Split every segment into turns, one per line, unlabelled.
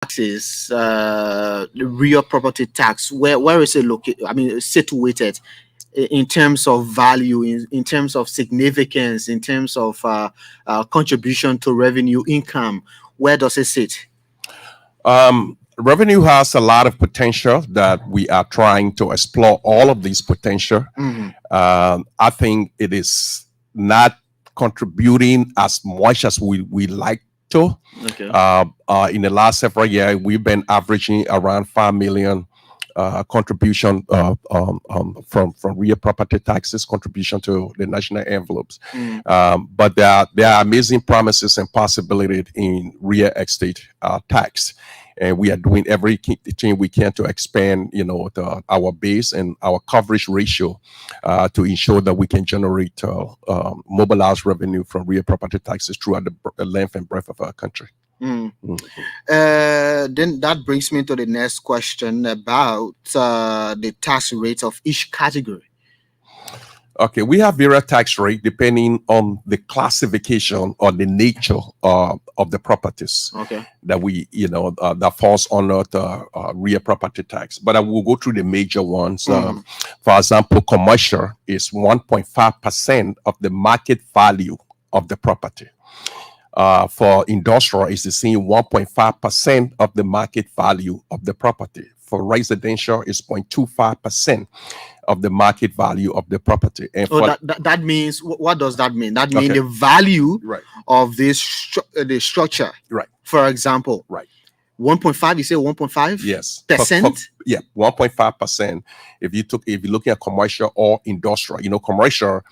taxes, the real property tax, where is it located? I mean, situated in terms of value, in terms of significance, in terms of contribution to revenue income. Where does it sit?
Revenue has a lot of potential that we are trying to explore all of these potential.
Mhm.
I think it is not contributing as much as we like to.
Okay.
In the last several years, we've been averaging around 5 million contribution from real property taxes contribution to the national envelopes.
Mm.
But there are amazing promises and possibilities in real estate tax. And we are doing everything we can to expand, our base and our coverage ratio to ensure that we can generate mobilized revenue from real property taxes throughout the length and breadth of our country.
Mm.
Mm.
Then that brings me to the next question about the tax rates of each category.
Okay, we have various tax rate depending on the classification or the nature of the properties
Okay.
that that falls under the real property tax. But I will go through the major ones.
Mhm.
For example, commercial is 1.5% of the market value of the property. For industrial, it's the same 1.5% of the market value of the property. For residential, it's 0.25% of the market value of the property. And
Oh,
for
that means, what does that mean? That means
okay,
the value
right,
of the structure.
right,
For example,
right.
1.5. You say 1.5
Yes.
percent.
Yeah, 1.5%. If you're looking at commercial or industrial, commercial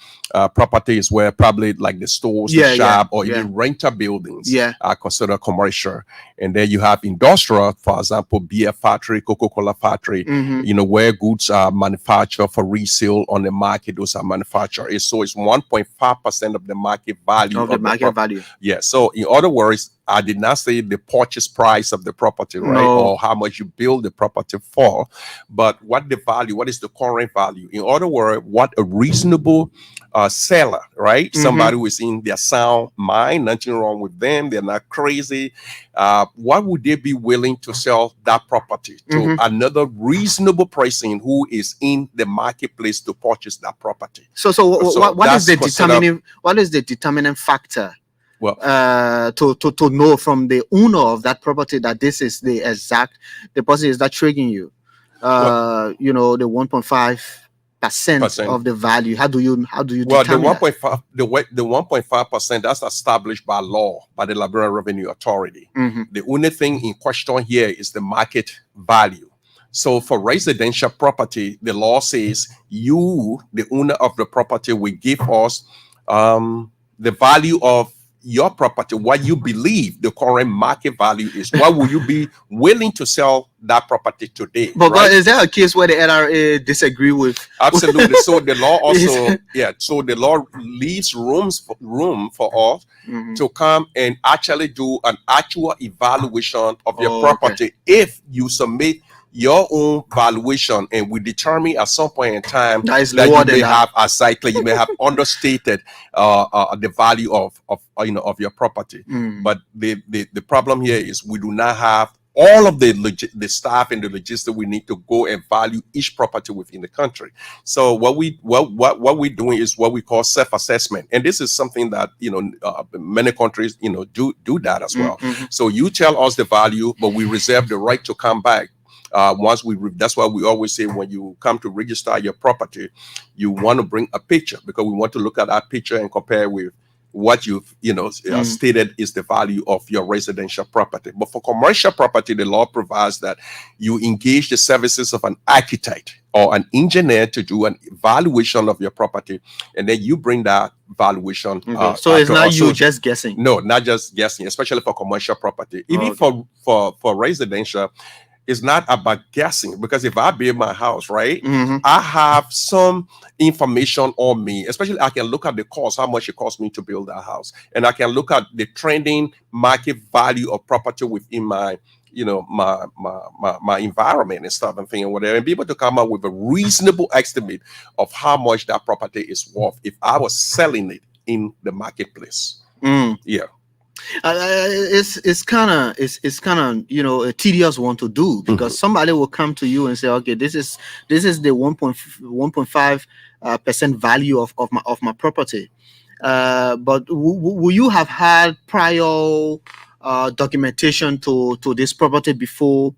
property is where probably like the stores, the
Yeah, yeah,
shop, or
yeah,
even rental buildings
yeah.
are considered commercial. And then you have industrial, for example, beer factory, Coca-Cola factory,
Mm-hmm.
where goods are manufactured for resale on the market, those are manufactured. So it's 1.5% of the market value
Of the
of the
market
property.
value.
Yeah. So in other words, I did not say the purchase price of the property, right?
No.
Or how much you build the property for, but what is the current value? In other words, what a reasonable seller, right?
Mm-hmm.
Somebody who is in their sound mind, nothing wrong with them, they're not crazy. What would they be willing to sell that property to another reasonable person who is in the marketplace to purchase that property?
So what is the determining factor?
Well,
to know from the owner of that property that this is the exact deposit is that triggering you. The 1.5% of the value. How do you determine
the 1.5 the 1.5% that's established by law by the Liberian Revenue Authority.
Mm-hmm.
The only thing in question here is the market value. So for residential property, the law says you, the owner of the property, will give us the value of your property, what you believe the current market value is. What will you be willing to sell that property today?
But
right?
Is there a case where the NRA disagree with?
Absolutely. So the law also, so the law leaves room for us to come and actually do an actual evaluation of your property.
Okay.
If you submit your own valuation and we determine at some point in time
that
you may have you may have understated the value of your property. But the problem here is we do not have all of the staff and the logistics we need to go and value each property within the country. So what we're doing is what we call self-assessment, and this is something that many countries do that as well. So you tell us the value, but we reserve the right to come back. That's why we always say when you come to register your property, you want to bring a picture, because we want to look at that picture and compare with what you've stated is the value of your residential property. But for commercial property, the law provides that you engage the services of an architect or an engineer to do an evaluation of your property, and then you bring that valuation.
So it's not you just guessing.
No, not just guessing, especially for commercial property. Even for residential, it's not about guessing, because if I build my house, right, I have some information on me. Especially, I can look at the cost, how much it costs me to build that house, and I can look at the trending market value of property within my my environment and stuff and thinking whatever, and be able to come up with a reasonable estimate of how much that property is worth if I was selling it in the marketplace. Yeah.
It's kind of you know, a tedious one to do,
Mhm.
because somebody will come to you and say, okay, this is the 1.5 percent value of my property. But will you have had prior documentation to this property before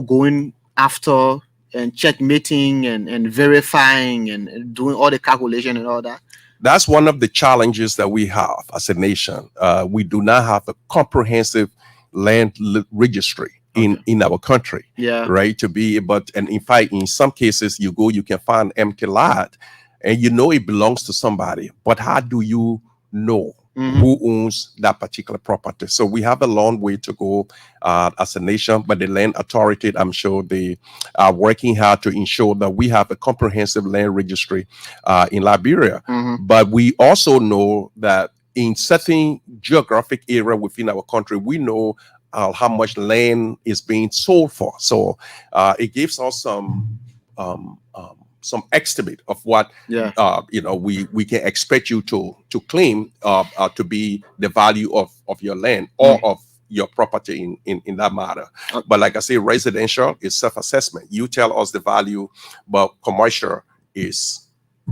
going after and checkmating and verifying and doing all the calculation and all that?
That's one of the challenges that we have as a nation. We do not have a comprehensive registry
Okay.
in our country,
Yeah.
right? To be, but and in fact, in some cases, you go, you can find empty lot, and you know it belongs to somebody. But how do you know
Hmm.
who owns that particular property? So we have a long way to go as a nation. But the land authority, I'm sure they are working hard to ensure that we have a comprehensive land registry in Liberia.
Hmm.
But we also know that in certain geographic area within our country, we know how much land is being sold for. So it gives us some estimate of what
Yeah.
we can expect you to claim to be the value of your land
Mm.
or of your property in that matter.
Uh,
But like I say, residential is self-assessment. You tell us the value, but commercial is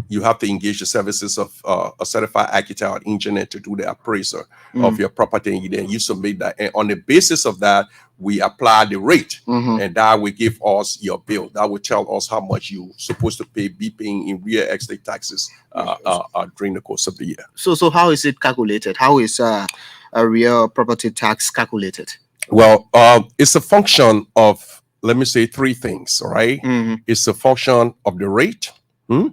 you have to engage the services of a certified architect or engineer to do the appraisal of
Mm.
your property, and then you submit that. And on the basis of that, we apply the rate,
Mhm.
and that will give us your bill. That will tell us how much you supposed to be paying in real estate taxes during the course of the year.
So how is it calculated? How is a real property tax calculated?
Well, it's a function of, let me say, three things. All right,
Hmm.
it's a function of the rate. Hmm?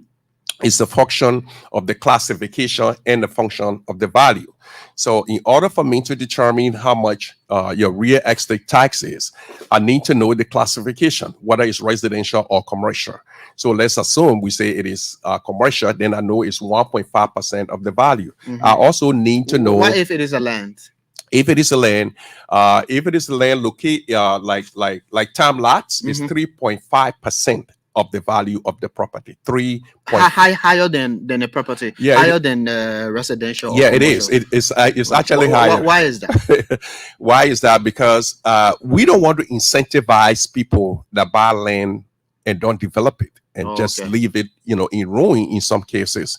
It's a function of the classification and the function of the value. So, in order for me to determine how much your real estate tax is, I need to know the classification, whether it's residential or commercial. So, let's assume we say it is commercial, then I know it's 1.5% of the value.
Hmm.
I also need to know
What if it is a land?
if it is a land, if it is a land located like time lots, is
Hmm.
3.5% of the value of the property.
Higher than a property,
Yeah,
higher than residential or
yeah, it is.
commercial.
It's actually higher.
Why is that?
Why is that? Because we don't want to incentivize people that buy land and don't develop it and
Oh,
just
okay.
leave it, in ruin in some cases.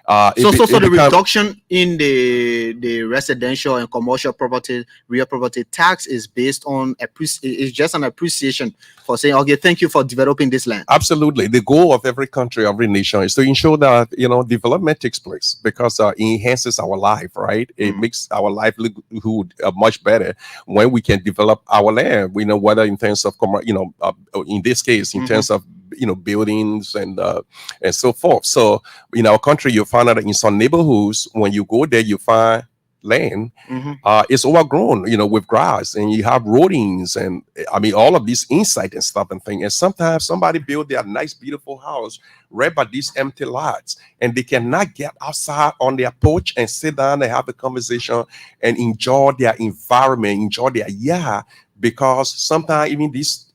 So
It
the
become
reduction in the residential and commercial property real property tax is based on is just an appreciation for saying, okay, thank you for developing this land.
absolutely the goal of every country, every nation is to ensure that development takes place because it enhances our life, right? It
Mm.
makes our livelihood much better when we can develop our land. We know whether in terms of in this case in
Mhm.
terms of buildings and so forth. So in our country, you find that in some neighborhoods, when you go there, you find land
Mhm.
it's overgrown, with grass, and you have rodents, and I mean all of these insect and stuff and thing. And sometimes somebody build their nice, beautiful house right by these empty lots, and they cannot get outside on their porch and sit down and have a conversation and enjoy their environment, enjoy their yard, because sometimes even these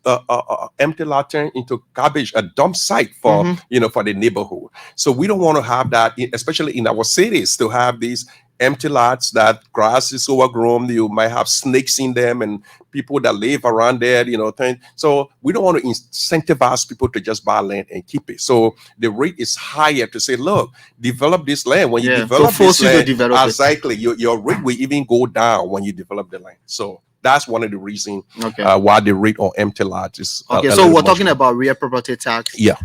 empty lot turn into garbage, a dump site for
Mhm.
for the neighborhood. So we don't want to have that, especially in our cities, to have these empty lots that grass is overgrown. You might have snakes in them and people that live around there, so we don't want to incentivize people to just buy land and keep it. So the rate is higher to say, look, develop this land. When you
Yeah, to
develop this
force you to
land,
develop it.
exactly, your rate will even go down when you develop the land. So that's one of the reasons
Okay.
why the rate on empty lots is
Okay,
a
so
little
we're
much
talking
more.
about real property tax
Yeah.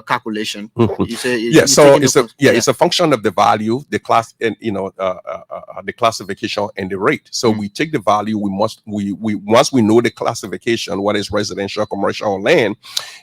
calculation.
Mhm.
You say
Yeah,
you
so
take into
it's
yeah.
a function of the value, the class, and the classification and the rate. So
Mm.
we take the value. We once we know the classification, what is residential, commercial, or land,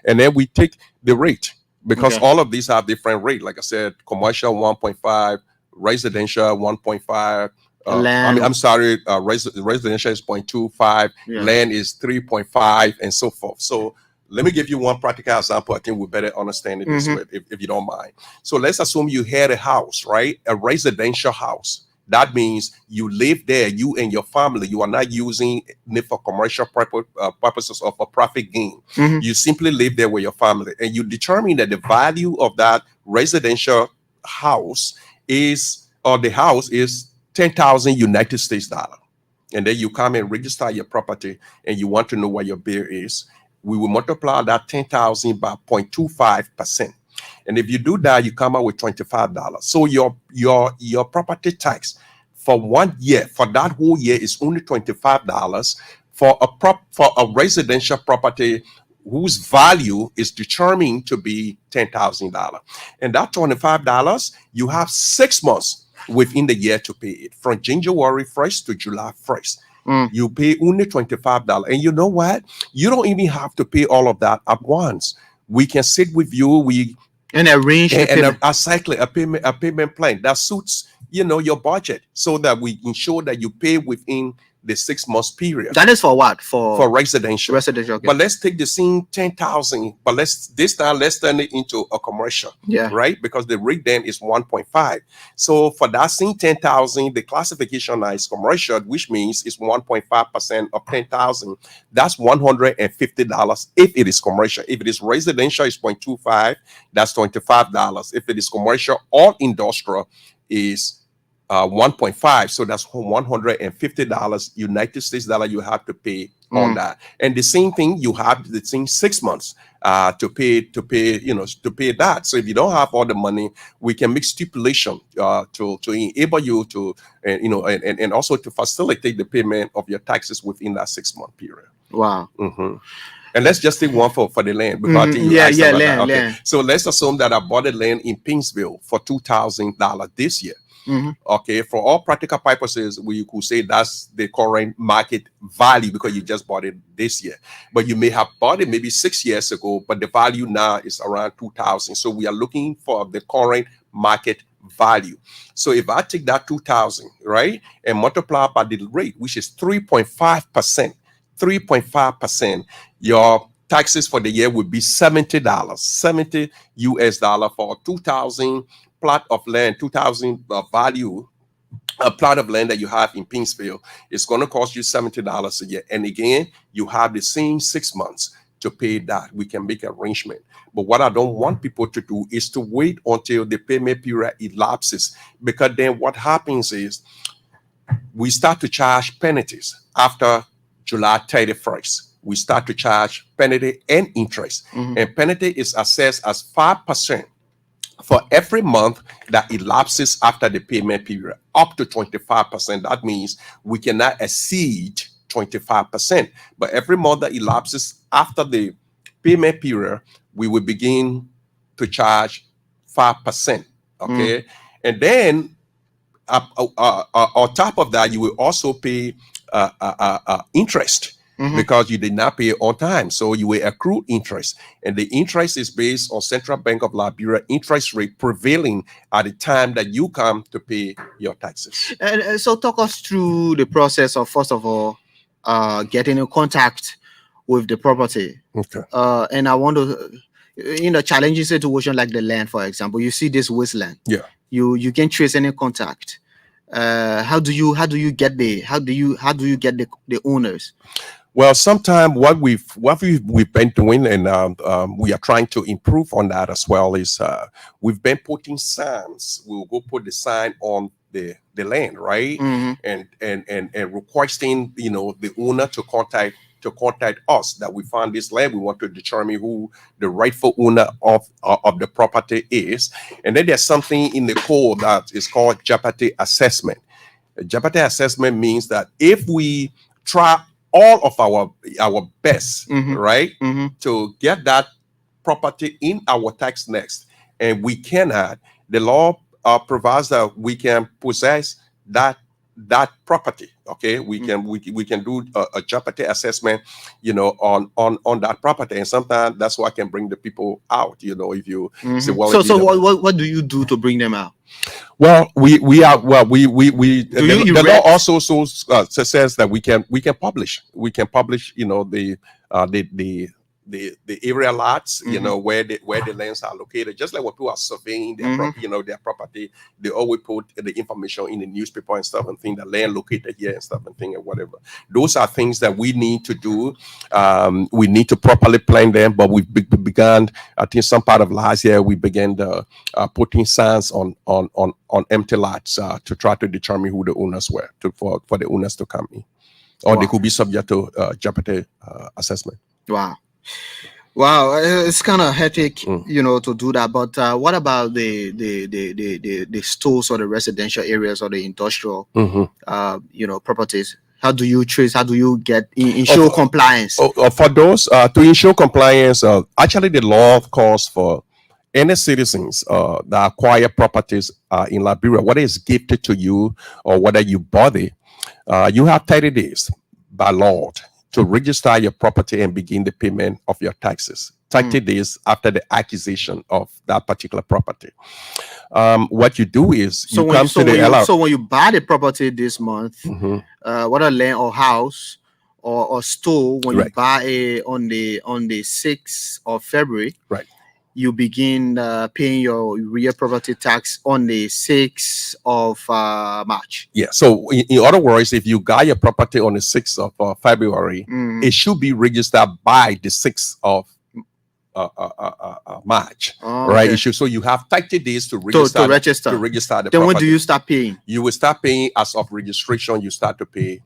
and then we take the rate because
Okay.
all of these have different rate. Like I said, commercial 1.5, residential 1.5.
Land.
I'm sorry, residential is 0.25,
Yeah.
land is 3.5, and so forth. So let me give you one practical example. I think we better understand it this
Mhm.
way, if you don't mind. So let's assume you had a house, right? A residential house. That means you live there, you and your family. You are not using it for commercial purposes or for profit gain.
Mhm.
You simply live there with your family, and you determine that the value of that residential house is, or the house is 10,000 United States dollar, and then you come and register your property, and you want to know what your bill is, we will multiply that 10,000 by 0.25%. And if you do that, you come out with $25. So your property tax for 1 year, for that whole year, is only $25 for a residential property whose value is determined to be $10,000. And that $25, you have 6 months within the year to pay it, from January 1st to July 1st. You pay only $25. And you know what? You don't even have to pay all of that at once. We can sit with you,
and arrange
exactly a payment plan that suits your budget, so that we ensure that you pay within the 6 months period.
That is for what? For
residential.
Okay.
But let's take the same 10,000, but let's turn it into a commercial.
Yeah.
Right? Because the rate then is 1.5. So for that same 10,000, the classification now is commercial, which means it's 1.5% of 10,000. That's $150 if it is commercial. If it is residential, it's 0.25. That's $25. If it is commercial or industrial, is 1.5, so that's $150 United States dollar you have to pay on that. And the same thing, you have the same 6 months to pay that. So if you don't have all the money, we can make stipulation to enable you to and also to facilitate the payment of your taxes within that 6 month period.
Wow.
And let's just take one for the land, because land. So let's assume that I bought the land in Pinsville for $2,000 this year. Okay, for all practical purposes, we could say that's the current market value, because you just bought it this year. But you may have bought it maybe 6 years ago, but the value now is around 2,000. So we are looking for the current market value. So if I take that 2,000, right, and multiply by the rate, which is 3.5%, 3.5%, your taxes for the year would be $70, 70 US dollar for 2,000 plot of land, 2,000 value, a plot of land that you have in Pinsville. It's going to cost you $70 a year. And again, you have the same 6 months to pay that. We can make arrangement. But what I don't want people to do is to wait until the payment period elapses, because then what happens is we start to charge penalties after July 31st. We start to charge penalty and interest. And penalty is assessed as 5% for every month that elapses after the payment period, up to 25%. That means we cannot exceed 25%. But every month that elapses after the payment period, we will begin to charge 5%. Okay. And then on top of that, you will also pay interest. Because you did not pay on time. So you will accrue interest. And the interest is based on Central Bank of Liberia interest rate prevailing at the time that you come to pay your taxes.
And so talk us through the process of, first of all, getting in contact with the property.
Okay.
And I want to, in a challenging situation like the land, for example, you see this wasteland.
Yeah.
You can trace any contact. How do you get the owners?
Well, sometimes what we've been doing, and we are trying to improve on that as well, is we've been putting signs. We'll go put the sign on the land, right? And requesting the owner to contact us that we found this land. We want to determine who the rightful owner of the property is. And then there's something in the code that is called jeopardy assessment. A jeopardy assessment means that if we try all of our best, right, to get that property in our tax next, and we cannot, the law provides that we can possess that property. Okay, we can do a jeopardy assessment, on that property, and sometimes that's why I can bring the people out. If you say, well,
so what do you do to bring them out?
Well, the law also says that we can publish. We can publish, the the area lots, where the lands are located. Just like when people are surveying their their property, they always put the information in the newspaper and stuff and think the land located here and stuff and thing and whatever. Those are things that we need to do. We need to properly plan them, but we've begun. I think some part of last year we began putting signs on empty lots to try to determine who the owners were for the owners to come in, or they could be subject to jeopardy assessment.
Wow, it's kind of hectic, to do that. But what about the stores or the residential areas or the industrial, properties? How do you trace? How do you get ensure compliance?
For those to ensure compliance, actually the law calls for any citizens that acquire properties in Liberia, whether it's gifted to you or whether you bought it, you have 30 days by law to register your property and begin the payment of your taxes. 30 days after the acquisition of that particular property. What you do is you come to the LR.
So when you buy the property this month, whether land or house or store, when you buy it on the 6th of February, you begin paying your real property tax on the 6th of March.
Yeah. So in other words, if you got your property on the 6th of February, it should be registered by the 6th of March, right? Okay. So you have 30 days to register. To register the
then
property.
When do you start paying?
You will start paying as of registration. You start to pay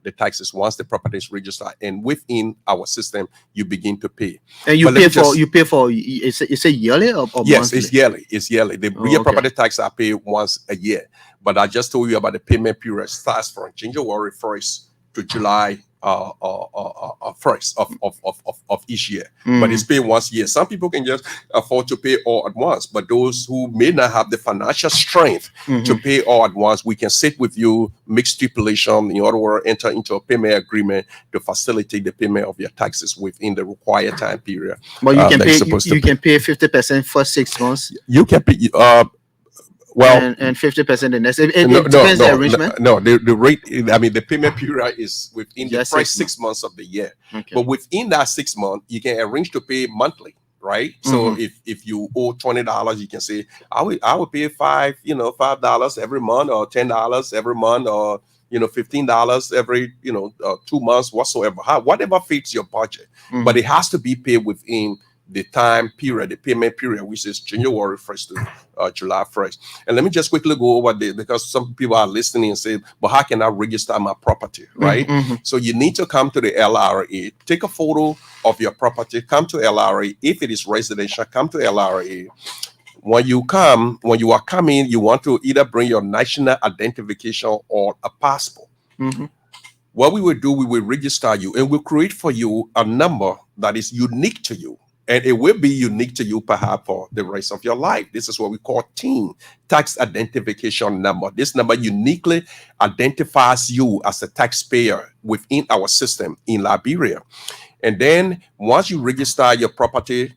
the taxes once the property is registered, and within our system, you begin to pay.
And you pay for. Is it yearly or
yes,
monthly?
It's yearly. It's yearly. The real property tax are paid once a year. But I just told you about the payment period starts from January 1st to July 1st of each year. But it's paid once a year. Some people can just afford to pay all at once, but those who may not have the financial strength to pay all at once, we can sit with you, make stipulation, in other words, enter into a payment agreement to facilitate the payment of your taxes within the required time period.
But you can pay. You can pay 50% for 6 months.
You can pay.
Well, and 50% the next. It depends the arrangement.
No, the rate. I mean, the payment period is within the first 6 months of the year. Okay. But within that 6 months, you can arrange to pay monthly, right? So if you owe $20, you can say, I will pay $5 every month, or $10 every month, or $15 every 2 months, whatsoever. Whatever fits your budget, but it has to be paid within the time period, the payment period, which is January 1st to July 1st. And let me just quickly go over this, because some people are listening and say, but how can I register my property, right? So you need to come to the LRA, take a photo of your property, come to LRA. If it is residential, come to LRA. When you are coming, you want to either bring your national identification or a passport. What we will do, we will register you, and we'll create for you a number that is unique to you. And it will be unique to you perhaps for the rest of your life. This is what we call TIN, tax identification number. This number uniquely identifies you as a taxpayer within our system in Liberia. And then once you register your property,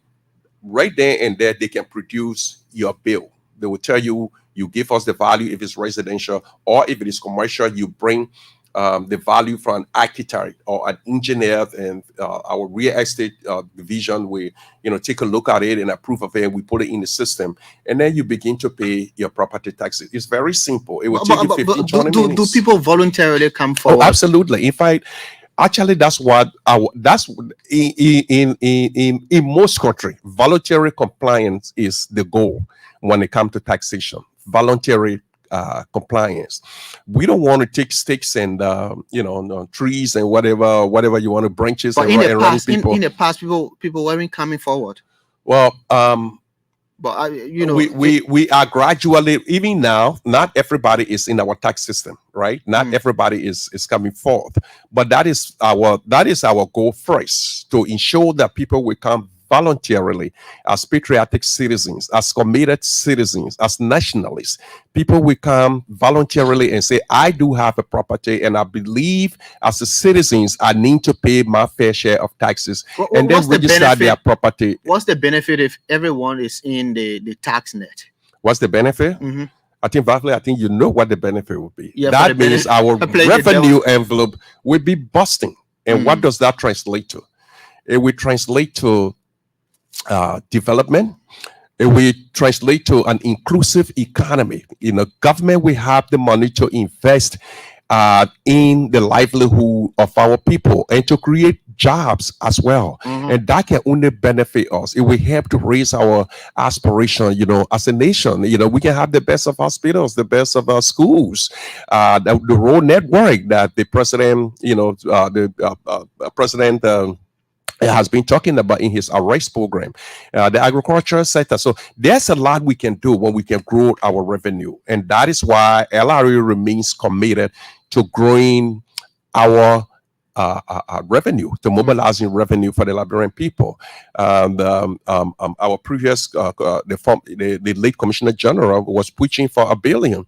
right there and there, they can produce your bill. They will tell you, you give us the value if it's residential, or if it is commercial, you bring the value from an architect or an engineer, and our real estate division, we take a look at it and approve of it, and we put it in the system, and then you begin to pay your property taxes. It's very simple. It will take you 15, 20 minutes.
Do people voluntarily come forward?
Oh, absolutely. In fact, actually, that's what in most countries, voluntary compliance is the goal when it comes to taxation. Voluntary compliance. We don't want to take sticks and trees and whatever you want to, branches,
but
and run people.
In the past, people weren't coming forward.
Well,
but
we are gradually, even now, not everybody is in our tax system, right? Not everybody is coming forth, but that is our goal first, to ensure that people will come voluntarily as patriotic citizens, as committed citizens, as nationalists. People will come voluntarily and say, I do have a property, and I believe as a citizens, I need to pay my fair share of taxes, and then register their property.
What's the benefit if everyone is in the tax net?
What's the benefit? I think, Varflay, you know what the benefit will be. Yeah, that means our revenue envelope will be busting. And what does that translate to? it will translate to development. It will translate to an inclusive economy. Government will have the money to invest in the livelihood of our people and to create jobs as well. And that can only benefit us. It will help to raise our aspiration, as a nation. We can have the best of hospitals, the best of our schools, the road network that the president, president has been talking about in his arrest program, the agricultural sector. So there's a lot we can do when we can grow our revenue. And that is why LRA remains committed to growing our revenue, to mobilizing revenue for the Liberian people. Our previous, the late Commissioner General was pushing for $1 billion.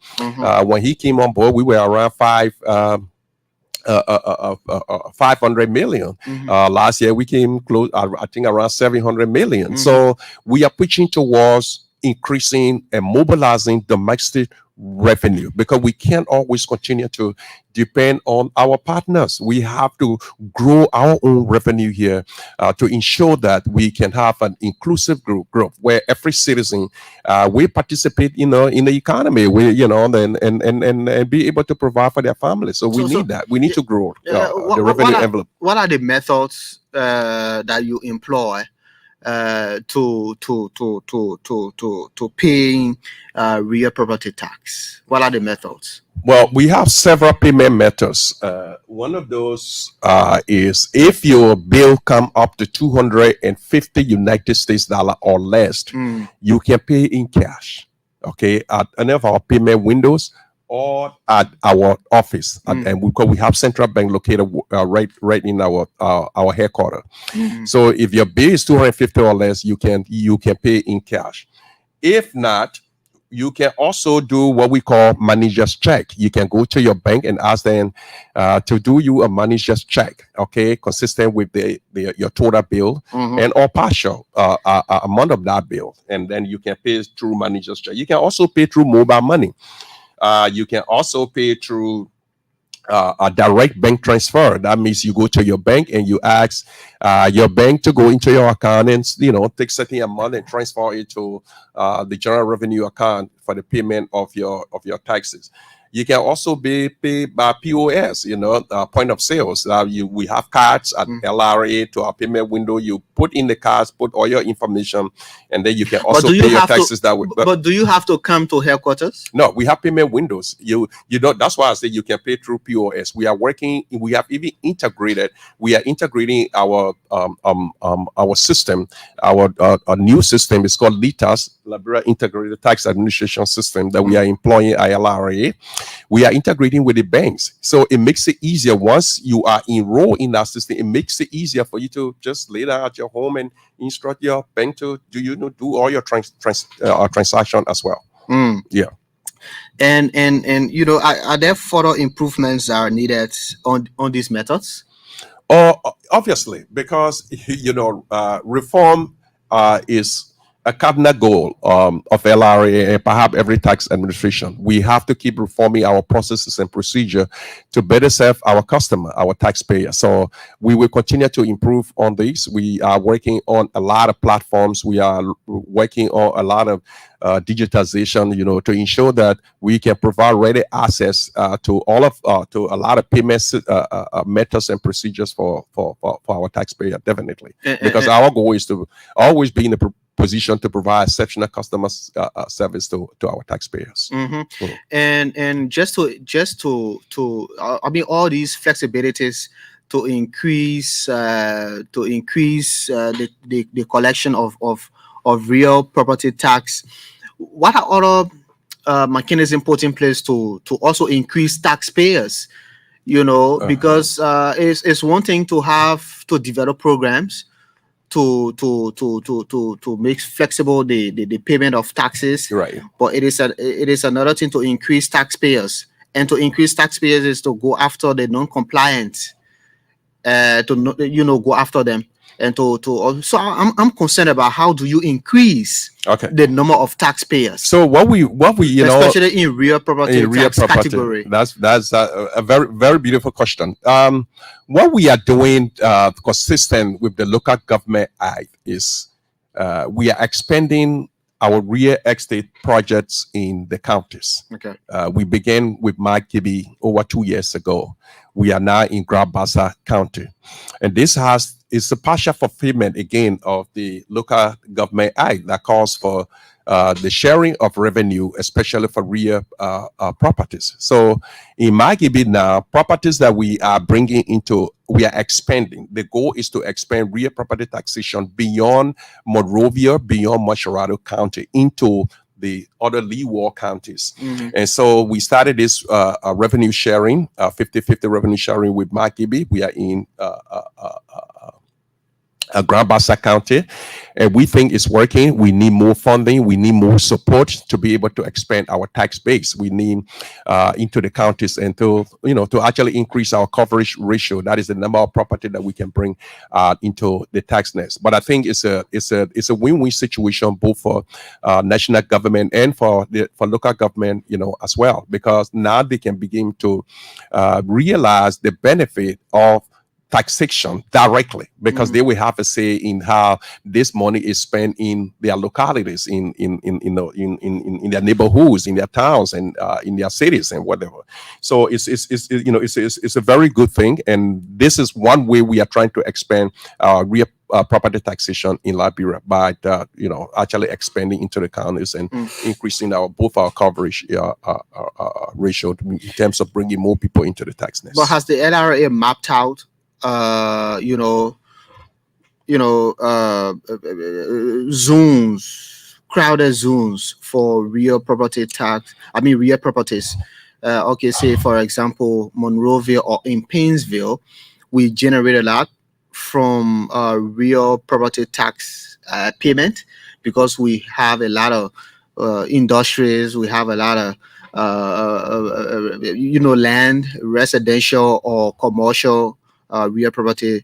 When he came on board, we were around 500 million. Last year we came close, I think around 700 million. So we are pushing towards increasing and mobilizing domestic revenue, because we can't always continue to depend on our partners. We have to grow our own revenue here to ensure that we can have an inclusive growth where every citizen will participate, in the economy, and be able to provide for their families. So we need that. We need to grow the revenue envelope.
What are the methods that you employ to paying real property tax? What are the methods?
Well, we have several payment methods. One of those is if your bill come up to 250 United States dollar or less, you can pay in cash. Okay, at any of our payment windows or at our office, and we have central bank located right in our headquarters. So if your bill is 250 or less, you can pay in cash. If not, you can also do what we call manager's check. You can go to your bank and ask them to do you a manager's check, okay, consistent with your total bill and or partial amount of that bill, and then you can pay through manager's check. You can also pay through mobile money. You can also pay through a direct bank transfer. That means you go to your bank and you ask your bank to go into your account and take certain amount and transfer it to the general revenue account for the payment of your taxes. You can also be paid by POS, point of sales. We have cards at LRA to our payment window. You put in the cards, put all your information, and then you can also pay your taxes that way.
But do you have to come to headquarters?
No, we have payment windows. You don't. That's why I say you can pay through POS. We are working. We have even integrated. We are integrating our system. Our new system is called LITAS, Liberia Integrated Tax Administration System, that we are employing at LRA. We are integrating with the banks, so it makes it easier. Once you are enrolled in that system, it makes it easier for you to just lay down at your home and instruct your bank to do all your transaction as well. Yeah.
And are there further improvements that are needed on these methods?
Obviously, because reform is a cardinal goal of LRA and perhaps every tax administration. We have to keep reforming our processes and procedure to better serve our customer, our taxpayer. So we will continue to improve on this. We are working on a lot of platforms. We are working on a lot of digitization, to ensure that we can provide ready access to a lot of payments methods and procedures for our taxpayer, definitely. Because our goal is to always be in a position to provide exceptional customer service to our taxpayers.
And just to all these flexibilities to increase the collection of real property tax. What are other mechanisms put in place to also increase taxpayers? Because it's one thing to develop programs to make flexible the payment of taxes,
right?
But it is another thing to increase taxpayers, and to increase taxpayers is to go after the non-compliant, go after them. and so I'm concerned about how do you increase the number of taxpayers.
So what we
especially in real property tax category.
That's a very very beautiful question. What we are doing consistent with the Local Government Act is we are expanding our real estate projects in the counties.
Okay.
We began with Makibi over 2 years ago. We are now in Grabasa County, and this is a partial fulfillment again of the Local Government Act that calls for the sharing of revenue, especially for real properties. So in Magibi now, properties that we are bringing into, we are expanding. The goal is to expand real property taxation beyond Monrovia, beyond Mosharado County, into the other Leeward counties. And so we started this revenue sharing, 50-50 revenue sharing with Magibi. We are in Grand Bassa County, and we think it's working. We need more funding. We need more support to be able to expand our tax base. We need into the counties and to actually increase our coverage ratio. That is the number of property that we can bring into the tax nest. But I think it's a win-win situation both for national government and for local government, as well, because now they can begin to realize the benefit of taxation directly, because they will have a say in how this money is spent in their localities, in their neighborhoods, in their towns, and in their cities and whatever. So it's a very good thing, and this is one way we are trying to expand real property taxation in Liberia by actually expanding into the counties and increasing both our coverage ratio in terms of bringing more people into the tax nest.
But has the LRA mapped out zones, crowded zones for real property tax? I mean, real properties. Okay, say for example, Monrovia or in Painesville, we generate a lot from real property tax payment because we have a lot of industries, we have a lot of land, residential or commercial real properties,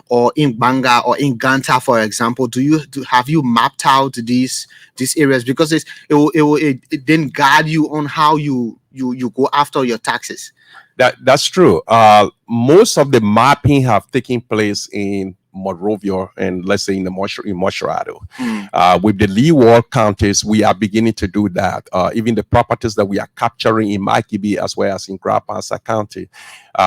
or in Banga or in Ganta, for example. Have you mapped out these areas, because it then guide you on how you go after your taxes?
That's true. Most of the mapping have taken place in Monrovia and let's say in Mosharado. With the Leeward counties, we are beginning to do that. Even the properties that we are capturing in Makibi as well as in Grapasa County,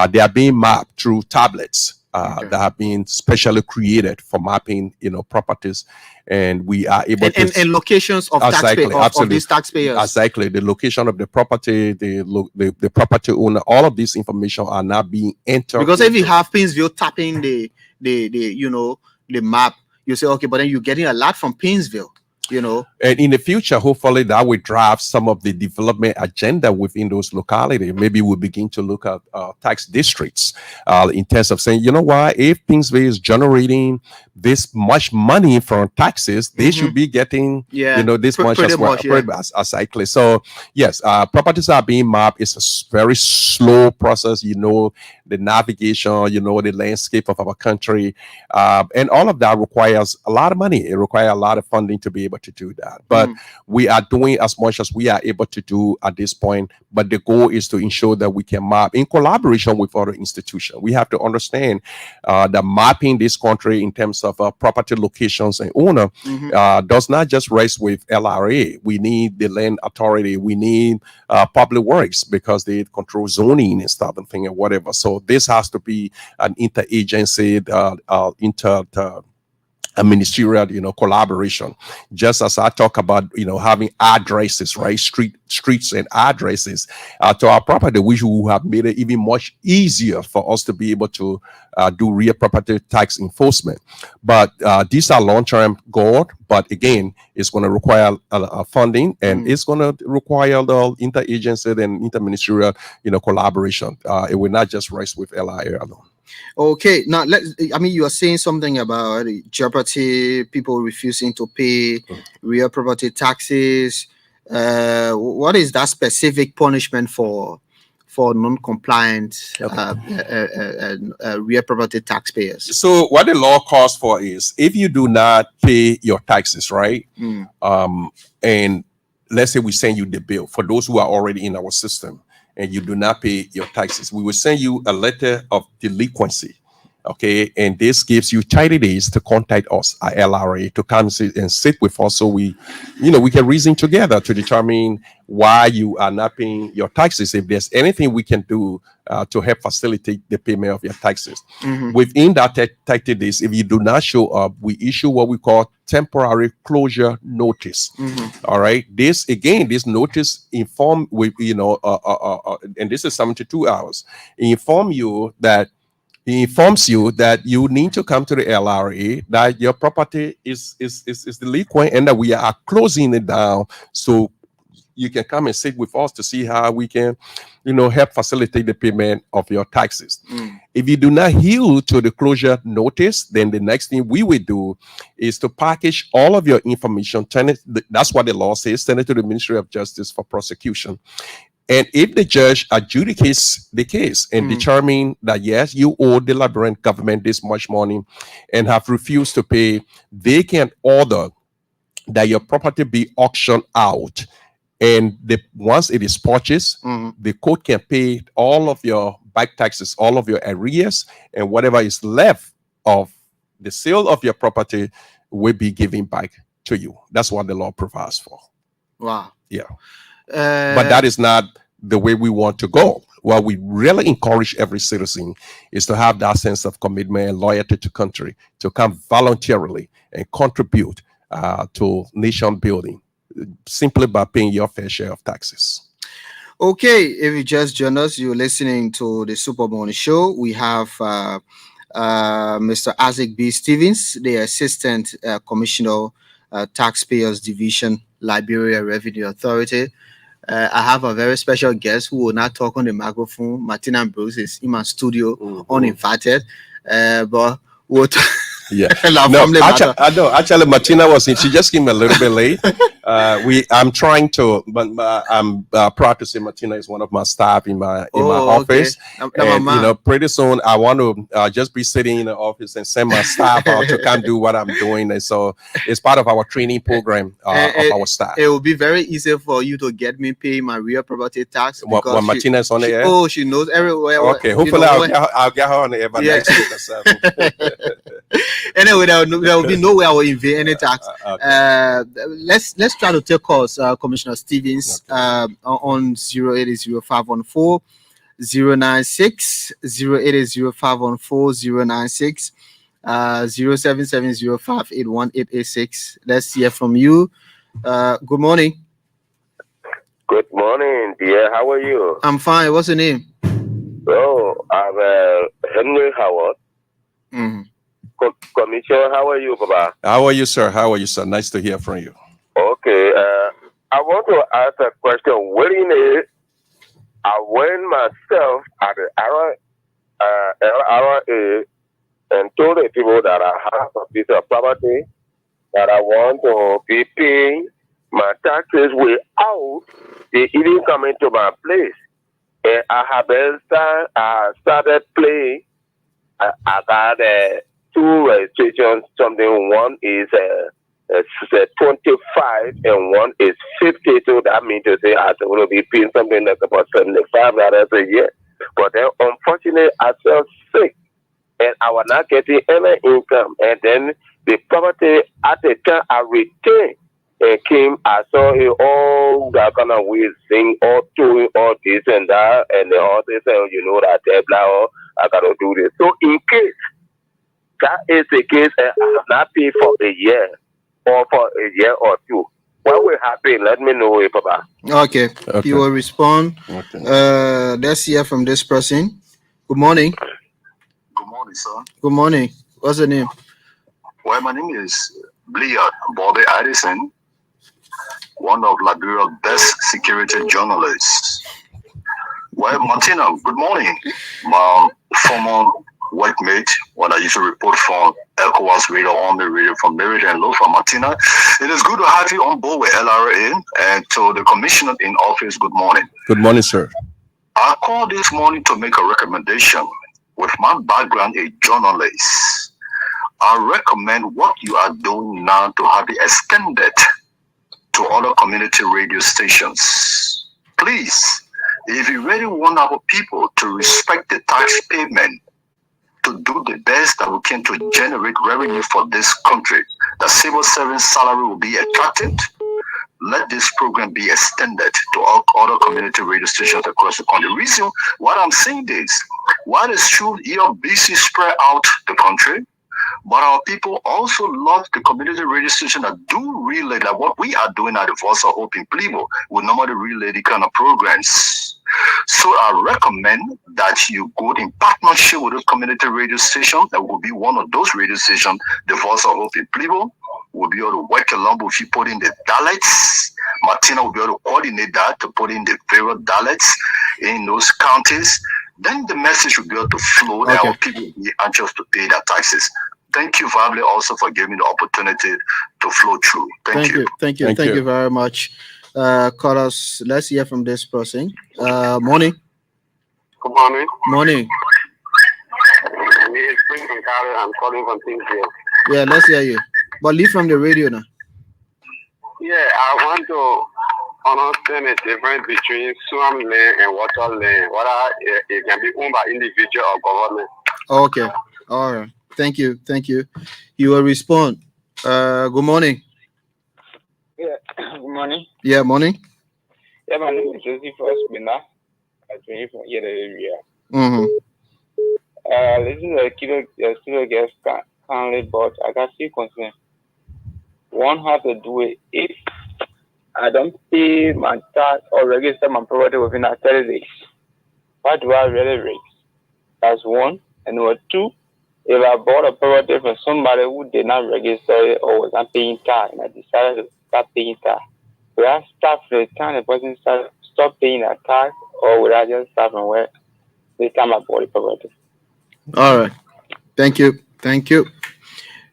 they are being mapped through tablets that have been specially created for mapping, properties, and we are able to
and locations of of these taxpayers.
Exactly, the location of the property, the property owner, all of this information are now being entered.
Because if you have Painesville tapping the map, you say okay, but then you're getting a lot from Painesville.
And in the future, hopefully that will drive some of the development agenda within those localities. Maybe we'll begin to look at tax districts in terms of saying, if Painesville is generating this much money from taxes, they should be getting, this much as well. Exactly. So yes, properties are being mapped. It's a very slow process. The navigation, the landscape of our country, and all of that requires a lot of money. It requires a lot of funding to be able to do that. But we are doing as much as we are able to do at this point. But the goal is to ensure that we can map in collaboration with other institutions. We have to understand that mapping this country in terms of property locations and owner does not just rest with LRA. We need the land authority. We need public works because they control zoning and stuff and thing and whatever. So this has to be an interagency, a ministerial, collaboration. Just as I talk about, having addresses, right, streets and addresses to our property, which will have made it even much easier for us to be able to do real property tax enforcement. But these are long-term goals. But again, it's going to require funding, and it's going to require the interagency and interministerial, collaboration. It will not just rest with LIA alone.
Okay, now you are saying something about jeopardy, people refusing to pay real property taxes. What is that specific punishment for for non-compliant real property taxpayers?
So what the law calls for is if you do not pay your taxes, right? And let's say we send you the bill for those who are already in our system and you do not pay your taxes, we will send you a letter of delinquency. Okay, and this gives you 30 days to contact us at LRA to come and sit with us, so we can reason together to determine why you are not paying your taxes. If there's anything we can do to help facilitate the payment of your taxes, within that 30 days, if you do not show up, we issue what we call temporary closure notice. All right, this notice inform and this is 72 hours. He informs you that you need to come to the LRA, that your property is delinquent and that we are closing it down, so you can come and sit with us to see how we can, help facilitate the payment of your taxes. If you do not heal to the closure notice, then the next thing we will do is to package all of your information. That's what the law says. Send it to the Ministry of Justice for prosecution. And if the judge adjudicates the case and determine that, yes, you owe the Liberian government this much money and have refused to pay, they can order that your property be auctioned out. And once it is purchased, the court can pay all of your back taxes, all of your arrears, and whatever is left of the sale of your property will be given back to you. That's what the law provides for.
Wow.
Yeah. But that is not the way we want to go. What we really encourage every citizen is to have that sense of commitment and loyalty to country, to come voluntarily and contribute to nation building simply by paying your fair share of taxes.
Okay, if you just joined us, you're listening to the Super Morning Show. We have Mr. Isaac Beyan Stevens, the Assistant Commissioner, Taxpayers Division, Liberia Revenue Authority. I have a very special guest who will not talk on the microphone. Martina Ambrose is in my studio, uninvited, but we'll
yeah. Actually, Martina was in. She just came a little bit late. I'm trying to, but I'm proud to say Martina is one of my staff in my office. And pretty soon I want to just be sitting in the office and send my staff out to come do what I'm doing. And so it's part of our training program of our staff.
It will be very easy for you to get me pay my real property tax.
When Martina is on the air.
Oh, she knows everywhere.
Okay, hopefully I'll get her on the air by next week or something.
Anyway, there will be no way I will invade any tax. Let's try to take calls, Commissioner Stevens, on 080-514 096, 080-514 096, 0770-581-886. Let's hear from you. Good morning.
Good morning, dear. How are you?
I'm fine. What's your name?
Oh, I'm Henry Howard. Commissioner, how are you, Baba?
How are you, sir? Nice to hear from you.
Okay. I want to ask a question. I went myself at the LRA and told the people that I have a piece of property that I want to be paying my taxes without they even coming to my place. And I have started playing. I got two restrictions. Something one is 25 and one is 50. So that means to say I will be paying something like about $75 a year. But then unfortunately I fell sick and I was not getting any income. And then the property at the time I retained and came, I saw it all that kind of way, sing, all doing all this and that, and the other say, that blah, I gotta do this. So in case that is the case, and I have not paid for a year or for a year or two, what will happen? Let me know, Papa.
Okay. He will respond. Okay. Let's hear from this person. Good morning.
Good morning, sir.
Good morning. What's the name?
Well, my name is Bleard Bobby Addison, one of Liberia's best security journalists. Well, Martina, good morning. My former workmate, when I used to report from ECOWAS Radio, Army Radio from Meriden, Lofa. Martina, it is good to have you on board with LRA, and to the commissioner in office, good morning.
Good morning, sir.
I called this morning to make a recommendation. With my background, a journalist, I recommend what you are doing now to have it extended to other community radio stations. Please, if you really want our people to respect the tax payment, to do the best that we can to generate revenue for this country, the civil servant salary will be attractive. Let this program be extended to all other community radio stations across the country. The reason why I'm saying this, while it's true your BC spread out the country, but our people also love the community radio station that do relay like what we are doing at the Voice of Hope in Plibo. We normally relay the kind of programs. So I recommend that you go in partnership with a community radio station that will be one of those radio stations, the Voice of Hope in Plibo. We'll be able to work along with you put in the dialects. Martina will be able to coordinate that to put in the various dialects in those counties. Then the message will be able to flow that our people will be anxious to pay their taxes. Thank you, Varflay, also for giving me the opportunity to flow through. Thank you.
Thank you very much. Callers, let's hear from this person. Morning.
Good morning.
Morning.
I'm calling from Taxpayer.
Yeah, let's hear you. But leave from the radio now.
Yeah, I want to understand the difference between swamp land and water land. Whether it can be owned by individual or government.
Okay. All right. Thank you. You will respond. Good morning.
Yeah, good morning.
Yeah, morning.
Yeah, my name is Joseph Osmina. I'm from here area. Listen to the kilo gas currently, but I got few concerns. One has to do with if I don't pay my tax or register my property within 30 days, what do I really raise? That's one. And number two, if I bought a property from somebody who did not register it or was not paying tax, and I decided to start paying tax, will I start from the time the person stop paying that tax, or will I just start from where the time I bought the property?
All right. Thank you.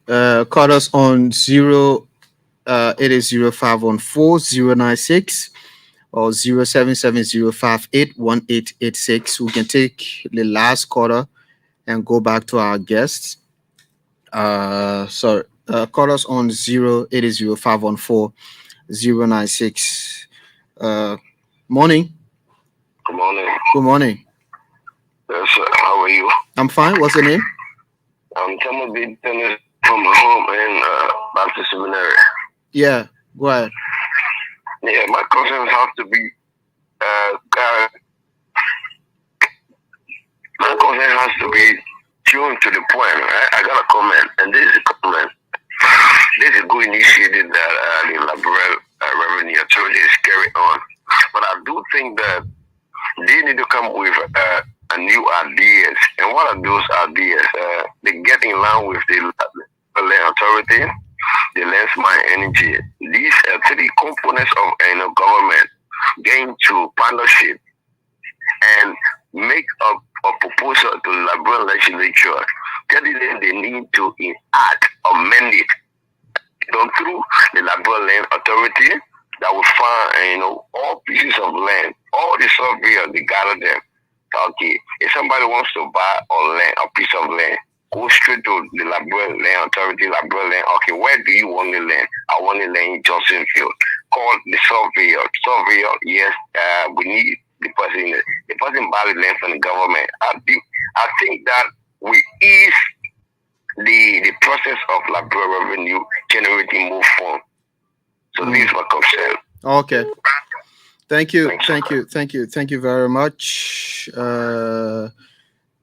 Call us on 080514096 or 0770581886. We can take the last quarter and go back to our guests. Call us on 080514096. Morning.
Good morning.
Good morning.
Yes, sir. How are you?
I'm fine. What's your name?
I'm Thomas B. Tennis from my home in Baptist Seminary.
Yeah, go ahead.
Yeah, my concerns have to be my concern has to be tuned to the point, right? I got a comment, and this is a comment. This is a good initiative that the Liberal Revenue Authority is carrying on. But I do think that they need to come with a new ideas. And what are those ideas? They get in line with the Land Authority, the Land Smart Energy. These three components of government get into partnership and make a proposal to the Liberal legislature, telling them they need to add, amend it, done through the Liberal Land Authority that will find all pieces of land, all the surveyors, they gather them. Okay, if somebody wants to buy a piece of land, go straight to the Liberal Land Authority, Liberal Land. Okay, where do you want the land? I want the land in Johnsonfield. Call the surveyor. Surveyor, yes, we need the person buy the land from the government. I think that we ease the process of Liberal revenue generating more funds. So this is my concern.
Okay. Thank you very much.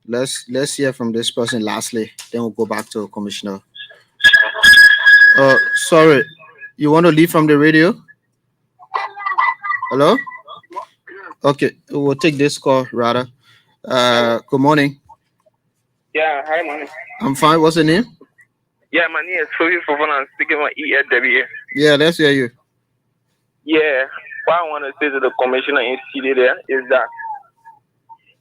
Let's hear from this person lastly. Then we'll go back to Commissioner. Sorry, you want to leave from the radio? Hello? Okay, we'll take this call rather. Good morning.
Yeah, hi, morning.
I'm fine. What's your name?
Yeah, my name is Sophie Fofana. I'm speaking from ESW.
Yeah, let's hear you.
Yeah, what I want to say to the commissioner in city there is that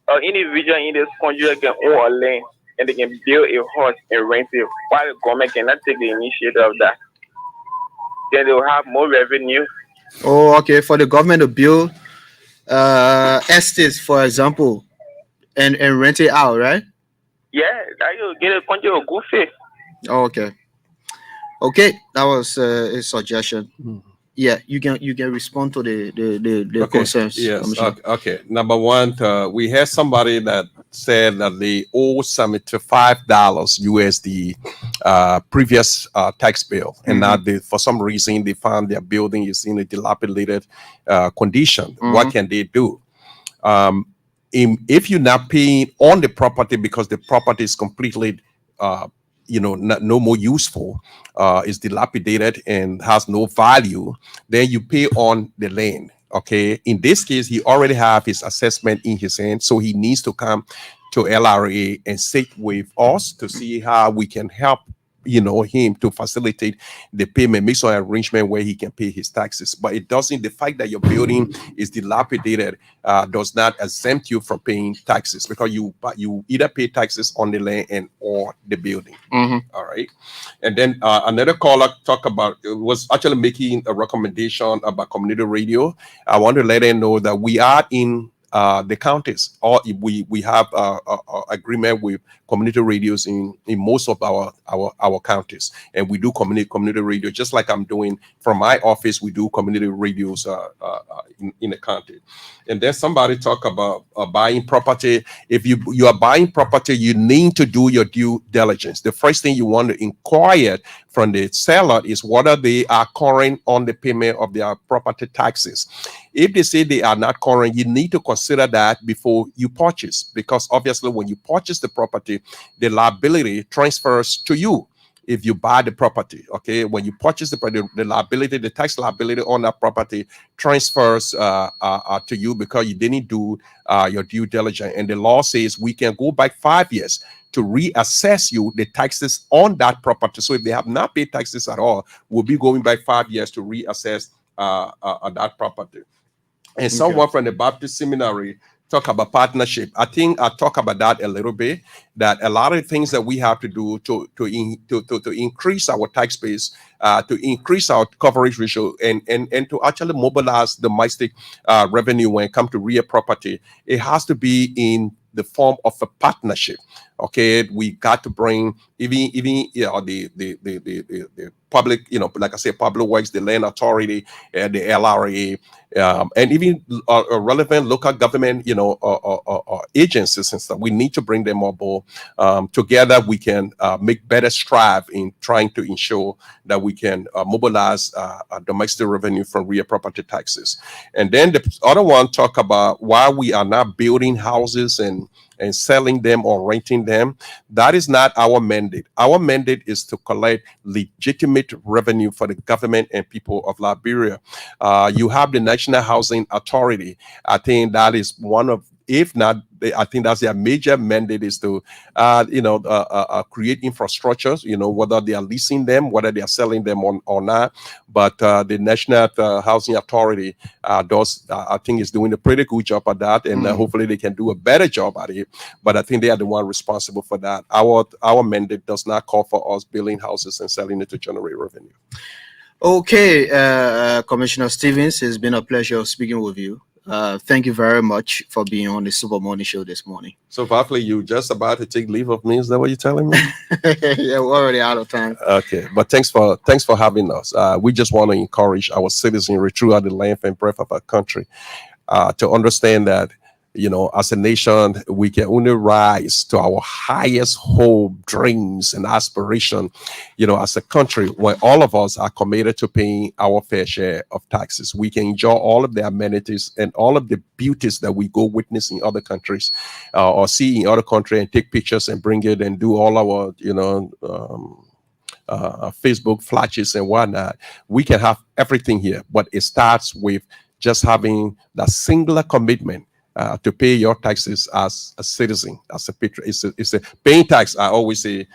an individual in this country can own a land and they can build a house and rent it, while the government cannot take the initiative of that. Then they will have more revenue.
Oh, okay. For the government to build estates, for example, and rent it out, right?
Yeah, that you get a country of good faith.
Oh, okay. Okay, that was a suggestion.
Mhm.
Yeah, you can respond to the
Okay.
concerns,
Yes.
Commissioner.
Okay. Number one, we had somebody that said that they owe $75 USD previous tax bill, and now they, for some reason, they found their building is in a dilapidated condition. What can they do? Um, if you're not paying on the property because the property is completely no more useful, is dilapidated and has no value, then you pay on the land. Okay, in this case he already have his assessment in his hand, so he needs to come to LRA and sit with us to see how we can help him to facilitate the payment, make some arrangement where he can pay his taxes. But it doesn't, the fact that your building is dilapidated does not exempt you from paying taxes, because you either pay taxes on the land and or the building. All right. And then another caller talk about, was actually making a recommendation about community radio. I want to let them know that we are in the counties, or we have agreement with community radios in most of our counties, and we do community radio, just like I'm doing from my office. We do community radios in the county. And then somebody talk about buying property. If you are buying property, you need to do your due diligence. The first thing you want to inquire from the seller is whether they are current on the payment of their property taxes. If they say they are not current, you need to consider that before you purchase, because obviously when you purchase the property, the liability transfers to you. If you buy the property, okay, when you purchase the property, the liability, the tax liability on that property transfers to you, because you didn't do your due diligence. And the law says we can go back 5 years to reassess you the taxes on that property. So if they have not paid taxes at all, we'll be going back 5 years to reassess that property. And someone from the Baptist Seminary talk about partnership. I think I talk about that a little bit, that a lot of things that we have to do to increase our tax base, to increase our coverage ratio, and to actually mobilize domestic revenue when it comes to real property, it has to be in the form of a partnership. Okay, we got to bring even the public, like I say, public works, the land authority, the LRA, and even relevant local government, agencies and stuff. We need to bring them on board. Together, we can make better strive in trying to ensure that we can mobilize domestic revenue from real property taxes. And then the other one talk about why we are not building houses and selling them or renting them. That is not our mandate. Our mandate is to collect legitimate revenue for the government and people of Liberia. You have the National Housing Authority. I think that is one of, if not, I think that's their major mandate, is to, create infrastructures, whether they are leasing them, whether they are selling them or not. But the National Housing Authority does, I think, is doing a pretty good job at that, and hopefully they can do a better job at it. But I think they are the one responsible for that. Our mandate does not call for us building houses and selling it to generate revenue.
Okay, Commissioner Stevens, it's been a pleasure speaking with you. Thank you very much for being on the Super Morning Show this morning.
So, Varflay, you just about to take leave of me? Is that what you're telling me?
Yeah, we're already out of time.
Okay, but thanks for having us. We just want to encourage our citizenry throughout the length and breadth of our country to understand that, as a nation, we can only rise to our highest hope, dreams, and aspiration, as a country, when all of us are committed to paying our fair share of taxes. We can enjoy all of the amenities and all of the beauties that we go witness in other countries or see in other countries, and take pictures and bring it and do all our, Facebook flashes and whatnot. We can have everything here, but it starts with just having that singular commitment to pay your taxes as a citizen, as a patriot. It's a paying tax. I always say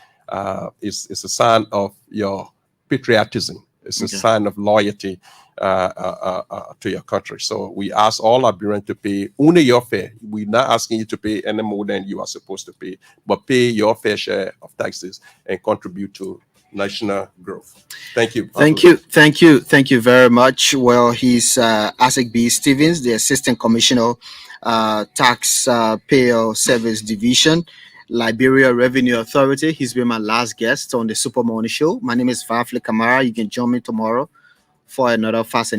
it's a sign of your patriotism. It's a sign of loyalty to your country. So we ask all Liberians to pay only your fair. We're not asking you to pay any more than you are supposed to pay, but pay your fair share of taxes and contribute to national growth. Thank you.
Thank you very much. Well, he's Isaac B. Stevens, the Assistant Commissioner, Taxpayer Service Division, Liberia Revenue Authority. He's been my last guest on the Super Morning Show. My name is Varflay Kmara. You can join me tomorrow for another fascinating